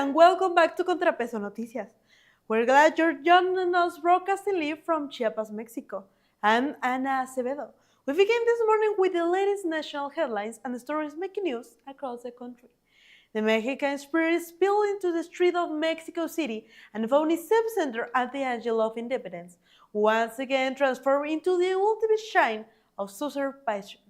and welcome back to ContraPeso Noticias. We're glad you're joining us broadcasting live from Chiapas, Mexico. I'm Ana Acevedo. We begin this morning with the latest national headlines and the stories making news across the country. The Mexican spirit spilled into the street of Mexico City and found its epicenter at the Angel of Independence, once again transformed into the ultimate shine of usurpation.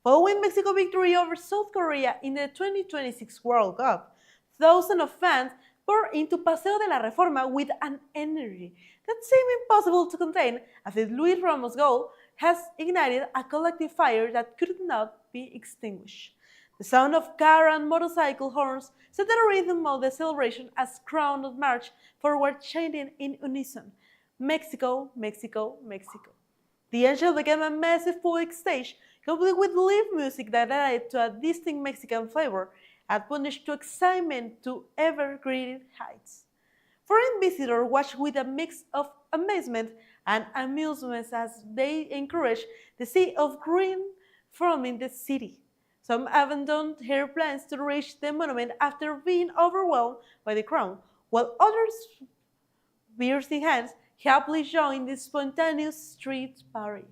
Following Mexico's victory over South Korea in the 2026 World Cup, thousands of fans poured into Paseo de la Reforma with an energy that seemed impossible to contain, as if Luis Ramos' goal has ignited a collective fire that could not be extinguished. The sound of car and motorcycle horns set the rhythm of the celebration as crowds marched forward chanting in unison, Mexico, Mexico, Mexico. The Angel became a massive public stage, complete with live music that added to a distinct Mexican flavor and punished to excitement to ever-greater heights. Foreign visitors watched with a mix of amazement and amusement as they encouraged the sea of green forming the city. Some abandoned their plans to reach the monument after being overwhelmed by the crowd, while others, beers in hands, happily joined the spontaneous street party.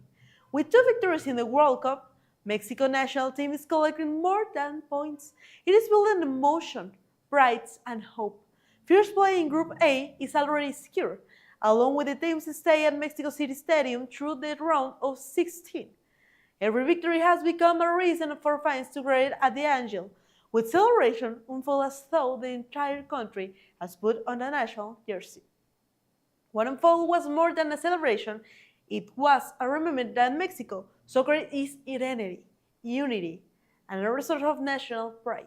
With two victories in the World Cup, Mexico national team is collecting more than points. It is building emotion, pride, and hope. First play in Group A is already secure, along with the team's stay at Mexico City Stadium through the round of 16. Every victory has become a reason for fans to parade at the Angel, with celebration unfold as though the entire country has put on a national jersey. What unfolded was more than a celebration, it was a reminder that Mexico soccer is identity, unity, and a resource of national pride.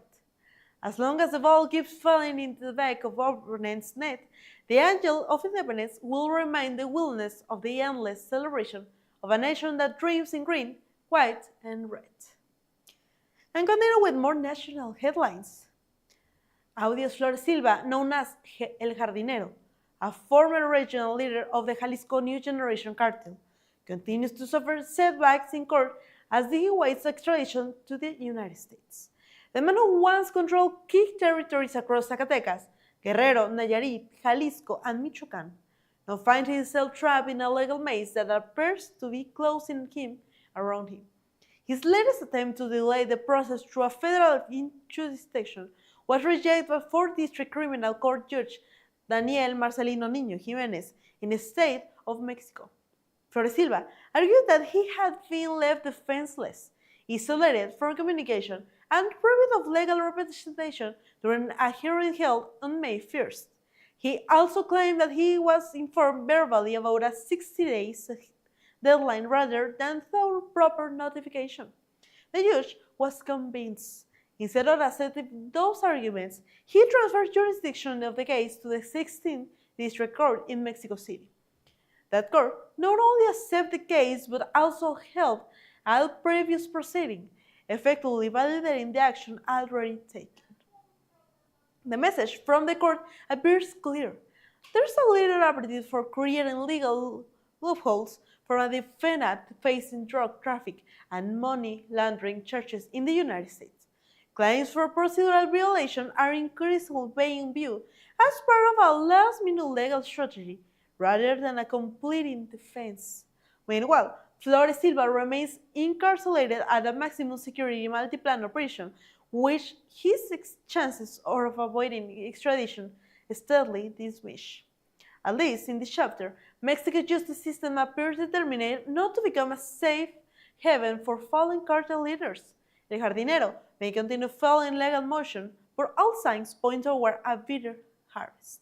As long as the ball keeps falling into the back of opponent's net, the Angel of Independence will remind the wildness of the endless celebration of a nation that dreams in green, white, and red. And continue with more national headlines. Audios Flores Silva, known as El Jardinero, a former regional leader of the Jalisco New Generation cartel, continues to suffer setbacks in court as he awaits extradition to the United States. The man who once controlled key territories across Zacatecas, Guerrero, Nayarit, Jalisco, and Michoacán, now finds himself trapped in a legal maze that appears to be closing him around him. His latest attempt to delay the process through a federal jurisdiction was rejected by 4th District Criminal Court Judge Daniel Marcelino Niño Jimenez in the state of Mexico. Flores Silva argued that he had been left defenseless, isolated from communication, and deprived of legal representation during a hearing held on May 1st. He also claimed that he was informed verbally about a 60-day deadline rather than through proper notification. The judge was convinced. Instead of accepting those arguments, he transferred jurisdiction of the case to the 16th District Court in Mexico City. That court not only accepted the case but also held a previous proceeding, effectively validating the action already taken. The message from the court appears clear. There's a little appetite for creating legal loopholes for a defendant facing drug traffic and money laundering charges in the United States. Claims for procedural violation are increasingly being viewed as part of a last-minute legal strategy rather than a completing defense. Meanwhile, Flores Silva remains incarcerated at a maximum security multi-plan operation, which his chances of avoiding extradition steadily diminish. At least in this chapter, Mexico's justice system appears determined not to become a safe haven for fallen cartel leaders. El Jardinero may continue following legal motion, but all signs point toward a bitter harvest.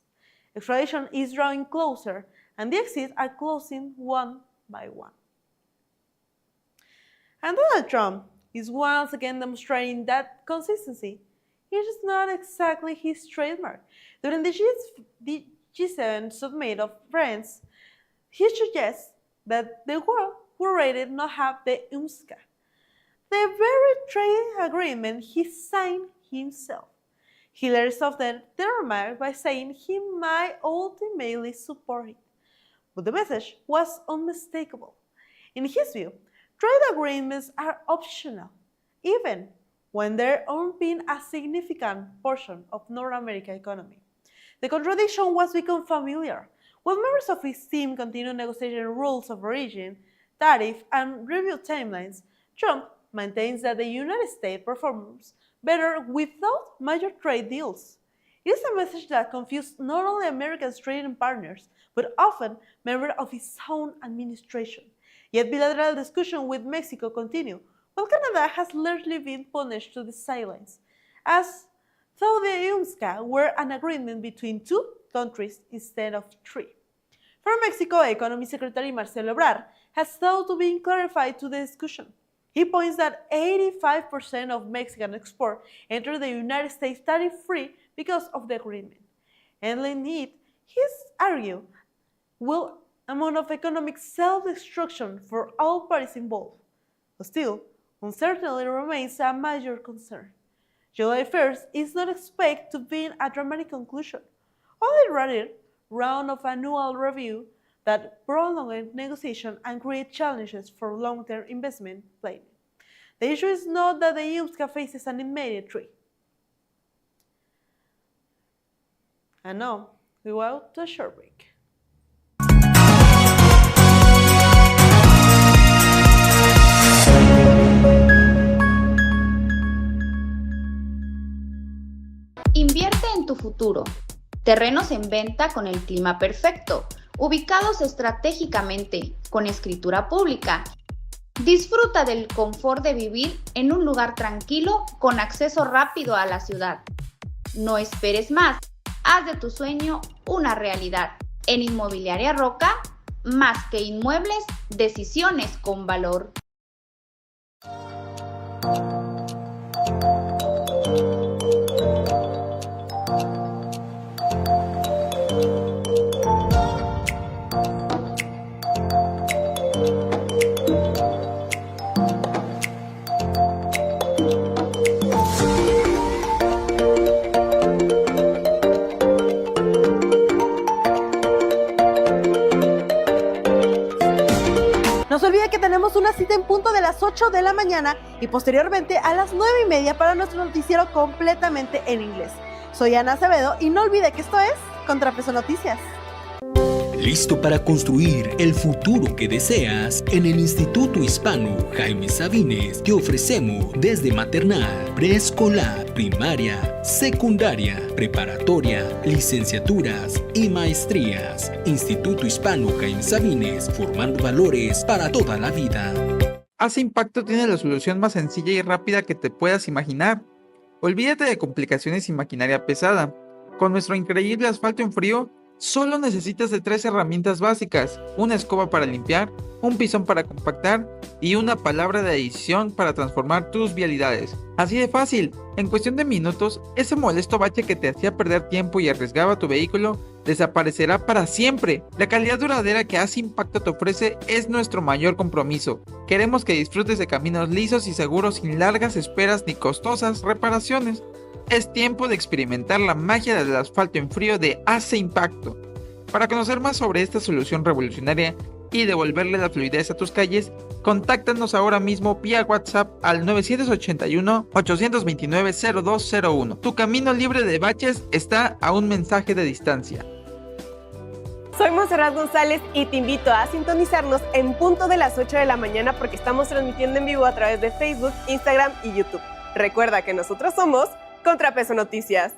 Extradition is drawing closer, and the exits are closing one by one. And Donald Trump is once again demonstrating that consistency is not exactly his trademark. During the G7 summit of friends, he suggests that the world would rather not have the UMSCA, the very trade agreement he signed himself. Hillary softened the remark by saying he might ultimately support it, but the message was unmistakable. In his view, trade agreements are optional, even when they own been a significant portion of North American economy. The contradiction was become familiar. While members of his team continued negotiating rules of origin, tariff, and review timelines, Trump maintains that the United States performs better without major trade deals. It is a message that confused not only America's trading partners, but often members of his own administration. Yet bilateral discussions with Mexico continue, while Canada has largely been punished to the sidelines, as though the UNSCA were an agreement between two countries instead of three. For Mexico, Economy Secretary Marcelo Ebrard has sought to be clarified to the discussion. He points that 85% of Mexican export enter the United States tariff-free because of the agreement. Ending it, he argued, will amount of economic self-destruction for all parties involved. But still, uncertainty remains a major concern. July 1st is not expected to be a dramatic conclusion, only rather round of annual review that prolonged negotiation and create challenges for long-term investment planning. The issue is not that the UNSCA faces an immediate threat. And now, we go out to a short break. Invierte en tu futuro. Terrenos en venta con el clima perfecto, ubicados estratégicamente, con escritura pública. Disfruta del confort de vivir en un lugar tranquilo con acceso rápido a la ciudad. No esperes más, haz de tu sueño una realidad. En Inmobiliaria Roca, más que inmuebles, decisiones con valor. No se olvide que tenemos una cita en punto de las 8 de la mañana y posteriormente a las 9:30 para nuestro noticiero completamente en inglés. Soy Ana Acevedo y no olvide que esto es ContraPeso Noticias. Listo para construir el futuro que deseas. En el Instituto Hispano Jaime Sabines te ofrecemos desde maternal, preescolar, primaria, secundaria, preparatoria, licenciaturas y maestrías. Instituto Hispano Jaime Sabines, formando valores para toda la vida. Hace Impacto tiene la solución más sencilla y rápida que te puedas imaginar. Olvídate de complicaciones y maquinaria pesada. Con nuestro increíble asfalto en frío, solo necesitas de 3 herramientas básicas: una escoba para limpiar, un pisón para compactar y una palabra de adición para transformar tus vialidades. Así de fácil, en cuestión de minutos, ese molesto bache que te hacía perder tiempo y arriesgaba tu vehículo desaparecerá para siempre. La calidad duradera que Hace Impacto te ofrece es nuestro mayor compromiso. Queremos que disfrutes de caminos lisos y seguros sin largas esperas ni costosas reparaciones. Es tiempo de experimentar la magia del asfalto en frío de Hace Impacto. Para conocer más sobre esta solución revolucionaria y devolverle la fluidez a tus calles, contáctanos ahora mismo vía WhatsApp al 981-829-0201. Tu camino libre de baches está a un mensaje de distancia. Soy Monserrat González y te invito a sintonizarnos en punto de las 8 de la mañana porque estamos transmitiendo en vivo a través de Facebook, Instagram y YouTube. Recuerda que nosotros somos ContraPeso Noticias.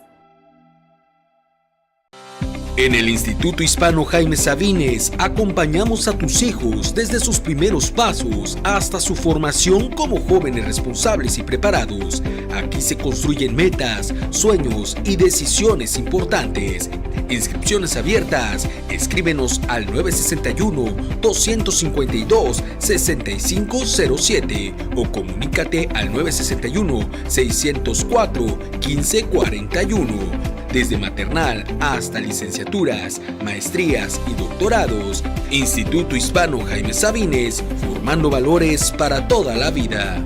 En el Instituto Hispano Jaime Sabines acompañamos a tus hijos desde sus primeros pasos hasta su formación como jóvenes responsables y preparados. Aquí se construyen metas, sueños y decisiones importantes. Inscripciones abiertas. Escríbenos al 961-252-6507 o comunícate al 961-604-1541. Desde maternal hasta licenciaturas, maestrías y doctorados, Instituto Hispano Jaime Sabines, formando valores para toda la vida.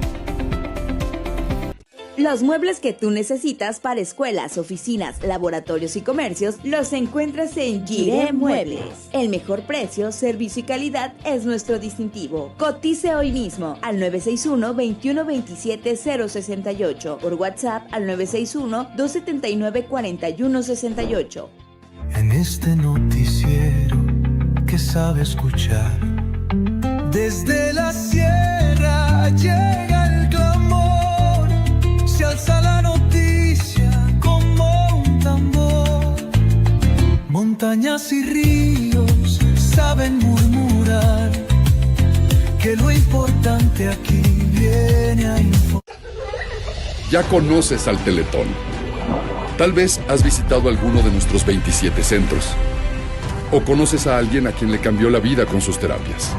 Los muebles que tú necesitas para escuelas, oficinas, laboratorios y comercios los encuentras en Giré Muebles. El mejor precio, servicio y calidad es nuestro distintivo. Cotice hoy mismo al 961-2127-068, por WhatsApp al 961-279-4168. En este noticiero que sabe escuchar, desde la sierra llega el clamor, se alza la noticia como un tambor. Montañas y ríos saben murmurar que lo importante aquí viene a informar. Ya conoces al Teletón. Tal vez has visitado alguno de nuestros 27 centros. O conoces a alguien a quien le cambió la vida con sus terapias.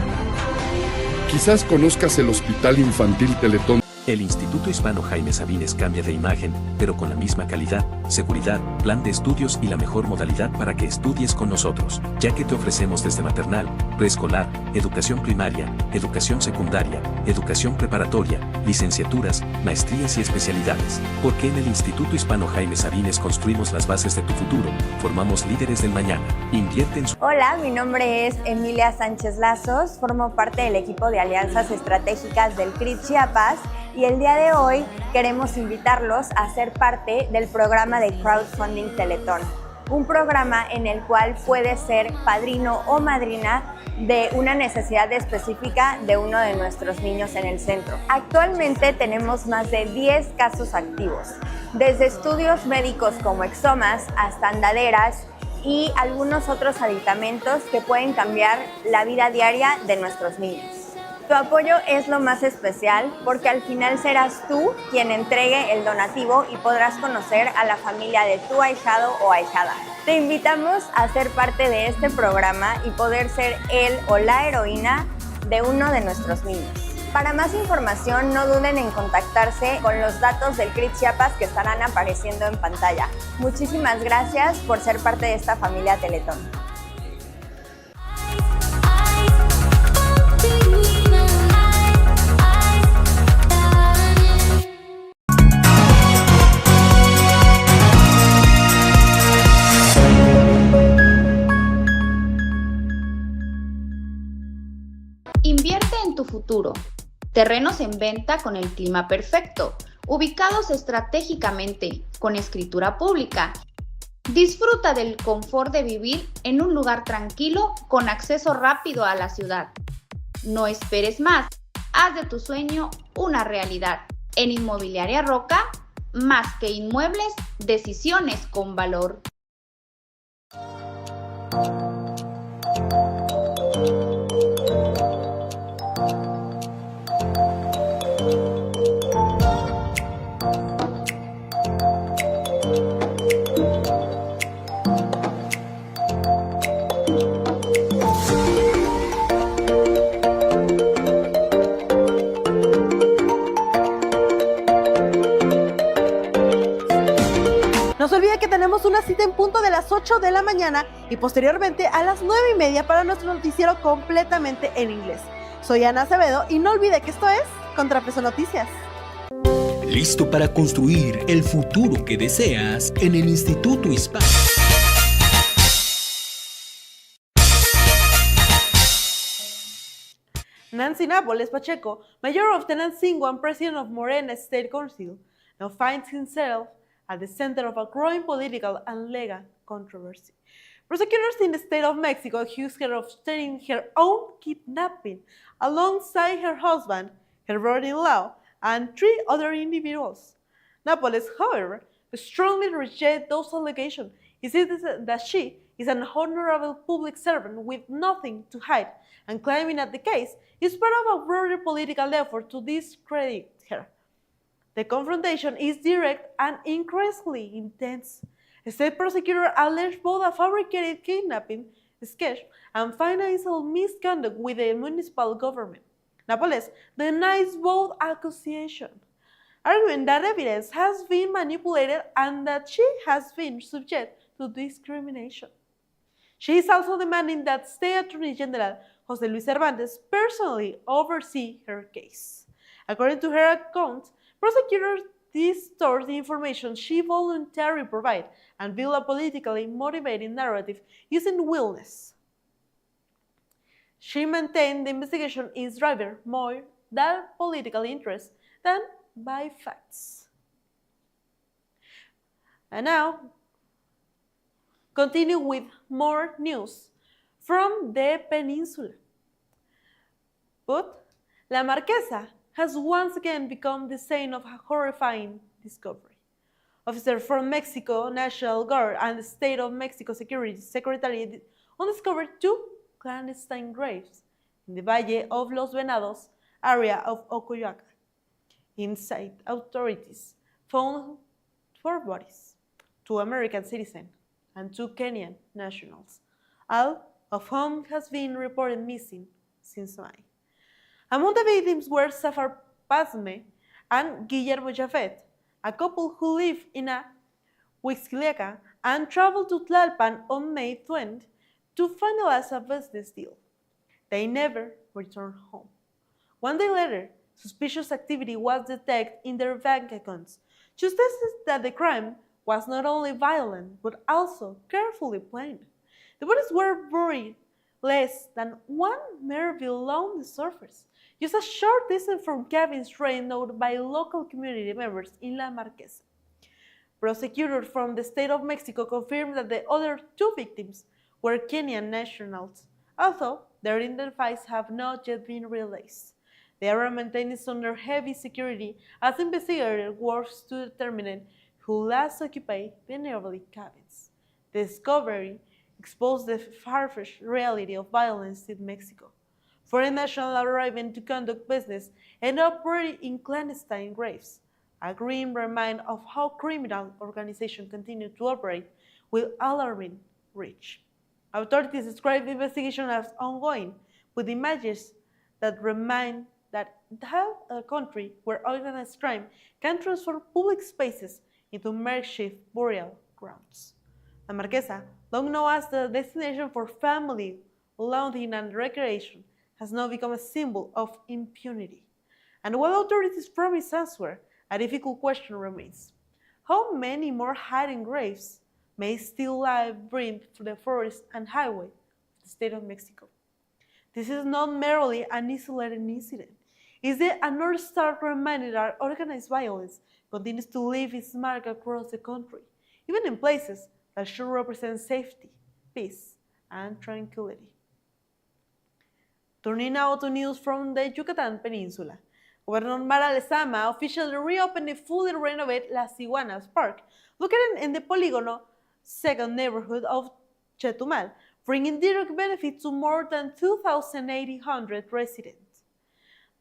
Quizás conozcas el Hospital Infantil Teletón. El Instituto Hispano Jaime Sabines cambia de imagen, pero con la misma calidad, seguridad, plan de estudios y la mejor modalidad para que estudies con nosotros, ya que te ofrecemos desde maternal, preescolar, educación primaria, educación secundaria, educación preparatoria, licenciaturas, maestrías y especialidades. Porque en el Instituto Hispano Jaime Sabines construimos las bases de tu futuro, formamos líderes del mañana. Invierte en su... Hola, mi nombre es Emilia Sánchez Lazos, formo parte del equipo de alianzas estratégicas del CRIT Chiapas. Y el día de hoy queremos invitarlos a ser parte del programa de crowdfunding Teletón, un programa en el cual puedes ser padrino o madrina de una necesidad específica de uno de nuestros niños en el centro. Actualmente tenemos más de 10 casos activos, desde estudios médicos como exomas hasta andaderas y algunos otros aditamentos que pueden cambiar la vida diaria de nuestros niños. Tu apoyo es lo más especial porque al final serás tú quien entregue el donativo y podrás conocer a la familia de tu ahijado o ahijada. Te invitamos a ser parte de este programa y poder ser el o la heroína de uno de nuestros niños. Para más información, no duden en contactarse con los datos del CRIT Chiapas que estarán apareciendo en pantalla. Muchísimas gracias por ser parte de esta familia Teletón. Invierte en tu futuro. Terrenos en venta con el clima perfecto, ubicados estratégicamente, con escritura pública. Disfruta del confort de vivir en un lugar tranquilo con acceso rápido a la ciudad. No esperes más. Haz de tu sueño una realidad. En Inmobiliaria Roca, más que inmuebles, decisiones con valor. No se olvide que tenemos una cita en punto de las 8 de la mañana y posteriormente a las 9:30 para nuestro noticiero completamente en inglés. Soy Ana Acevedo y no olvide que esto es ContraPeso Noticias. Listo para construir el futuro que deseas en el Instituto Hispano. Nancy Nápoles Pacheco, Mayor of Tenancingo and President of Morena State Council, now finds himself at the center of a growing political and legal controversy. Prosecutors in the state of Mexico accuse her of staging her own kidnapping alongside her husband, her brother-in-law, and 3 other individuals. Nápoles, however, strongly rejects those allegations. He says that she is an honorable public servant with nothing to hide, and claiming that the case is part of a broader political effort to discredit her. The confrontation is direct and increasingly intense. A state prosecutor alleged both a fabricated kidnapping sketch and financial misconduct with the municipal government. Nápoles denies both accusations, arguing that evidence has been manipulated and that she has been subject to discrimination. She is also demanding that State Attorney General José Luis Cervantes personally oversee her case. According to her account, prosecutors distort the information she voluntarily provided and build a politically motivated narrative using willness. She maintained the investigation is driven more by political interest than by facts. And now, continue with more news from the peninsula. But La Marquesa has once again become the scene of a horrifying discovery. Officers from Mexico National Guard and the State of Mexico Security Secretary undiscovered two clandestine graves in the Valle of Los Venados area of Ocoyoaca. Inside, authorities found four bodies, two American citizens and two Kenyan nationals, all of whom has been reported missing since May. Among the victims were Safar Pasme and Guillermo Jafet, a couple who live in a Huixquileca and traveled to Tlalpan on May 20th to finalize a business deal. They never returned home. One day later, suspicious activity was detected in their bank accounts, suggesting that the crime was not only violent but also carefully planned. The bodies were buried less than 1 meter below the surface, just a short distance from cabins rented out by local community members in La Marquesa. Prosecutors from the state of Mexico confirmed that the other two victims were Kenyan nationals, although their identities have not yet been released. The area maintained under heavy security as investigators work to determine who last occupied the nearby cabins. The discovery exposed the far-fetched reality of violence in Mexico. Foreign nationals arriving to conduct business and operating in clandestine graves, a grim reminder of how criminal organizations continue to operate with alarming reach. Authorities describe the investigation as ongoing, with images that remind that a country where organized crime can transform public spaces into makeshift burial grounds. La Marquesa, long known as the destination for family, lounging, and recreation, has now become a symbol of impunity. And while authorities promise answer, a difficult question remains. How many more hiding graves may still lie buried through the forest and highway of the state of Mexico? This is not merely an isolated incident. It is another stark reminder that organized violence continues to leave its mark across the country, even in places that should represent safety, peace, and tranquility. Turning now to news from the Yucatan Peninsula. Governor Mara Lezama officially reopened the fully renovated Las Iguanas Park, located in the Polígono second neighborhood of Chetumal, bringing direct benefit to more than 2,800 residents.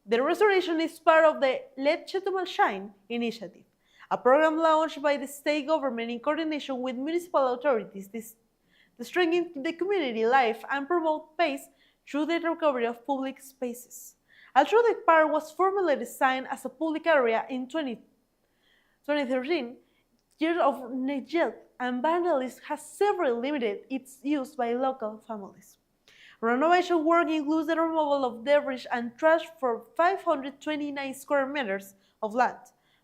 The restoration is part of the Let Chetumal Shine initiative, a program launched by the state government in coordination with municipal authorities to strengthen the community life and promote peace through the recovery of public spaces. Although the park was formally designed as a public area in 2013, years of neglect and vandalism has severely limited its use by local families. Renovation work includes the removal of debris and trash for 529 square meters of land,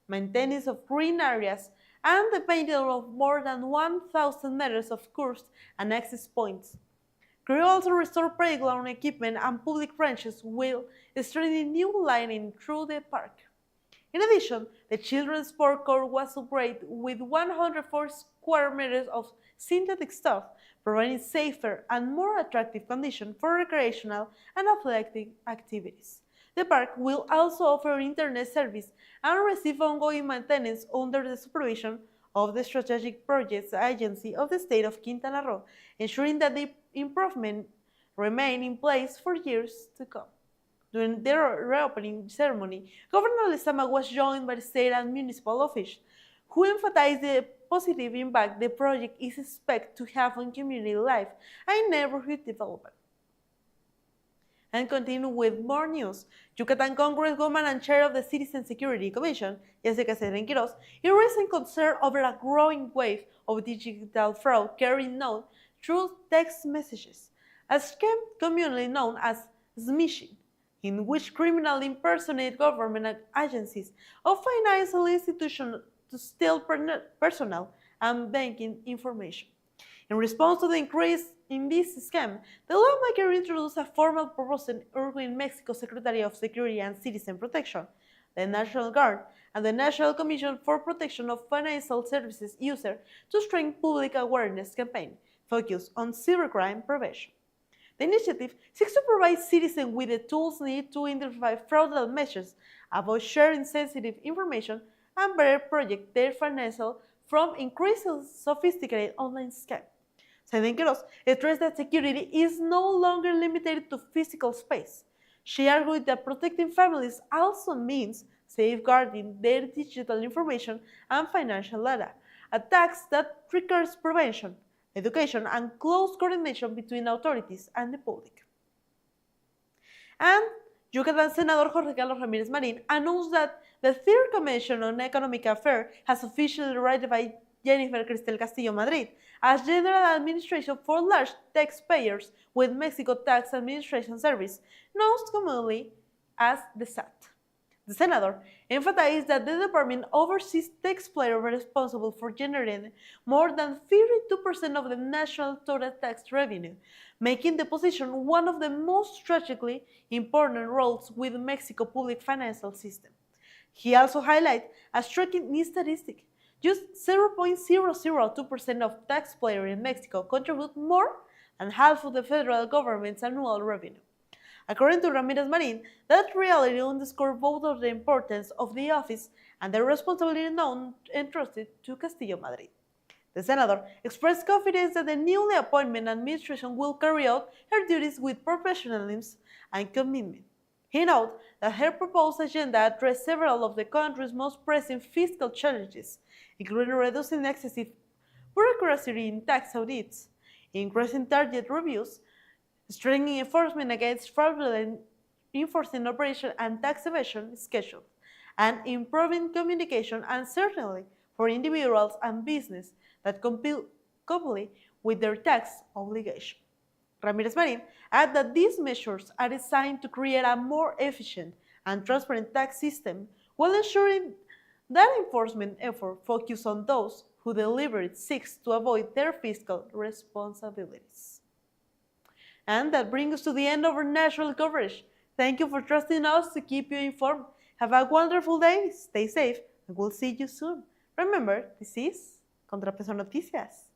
maintenance of green areas, and the painting of more than 1,000 meters of curbs and access points. Crew also restored playground equipment and public benches while strengthening new lighting through the park. In addition, the children's sport court was upgraded with 104 square meters of synthetic turf, providing safer and more attractive conditions for recreational and athletic activities. The park will also offer internet service and receive ongoing maintenance under the supervision of the Strategic Projects Agency of the state of Quintana Roo, ensuring that the improvements remain in place for years to come. During the reopening ceremony, Governor Lezama was joined by state and municipal officials, who emphasized the positive impact the project is expected to have on community life and neighborhood development. And continue with more news. Yucatan Congresswoman and Chair of the Citizen Security Commission, Jessica Quiroz, raised concern over a growing wave of digital fraud carried out through text messages, a scam commonly known as smishing. in which criminals impersonate government agencies or financial institutions to steal personal and banking information. In response to the increase in this scam, the lawmaker introduced a formal proposal urging Mexico's Secretary of Security and Citizen Protection, the National Guard, and the National Commission for Protection of Financial Services users to strengthen public awareness campaign focused on cybercrime prevention. The initiative seeks to provide citizens with the tools needed to identify fraudulent measures, avoid sharing sensitive information, and better protect their financial from increasingly sophisticated online scams. Saiden Queiroz stressed that security is no longer limited to physical space. She argued that protecting families also means safeguarding their digital information and financial data, a task that requires prevention, education, and close coordination between authorities and the public. And Yucatan Senador Jorge Carlos Ramírez Marín announced that the Third Commission on Economic Affairs has officially ratified Jennifer Cristel Castillo Madrid as General Administration for Large Taxpayers with Mexico Tax Administration Service, known commonly as the SAT. The senator emphasized that the department oversees taxpayers responsible for generating more than 52% of the national total tax revenue, making the position one of the most strategically important roles within Mexico's public financial system. He also highlighted a striking statistic. Just 0.002% of taxpayers in Mexico contribute more than half of the federal government's annual revenue. According to Ramirez Marin, that reality underscores both of the importance of the office and the responsibility entrusted to Castillo Madrid. The senator expressed confidence that the newly appointed administration will carry out her duties with professionalism and commitment. He noted that her proposed agenda addressed several of the country's most pressing fiscal challenges, including reducing excessive bureaucracy in tax audits, increasing target reviews, strengthening enforcement against fraudulent enforcing operation and tax evasion schedules, and improving communication and certainty for individuals and business that comply with their tax obligation. Ramirez Marin added that these measures are designed to create a more efficient and transparent tax system while ensuring that enforcement effort focuses on those who deliberately seek to avoid their fiscal responsibilities. And that brings us to the end of our national coverage. Thank you for trusting us to keep you informed. Have a wonderful day, stay safe, and we'll see you soon. Remember, this is ContraPeso Noticias.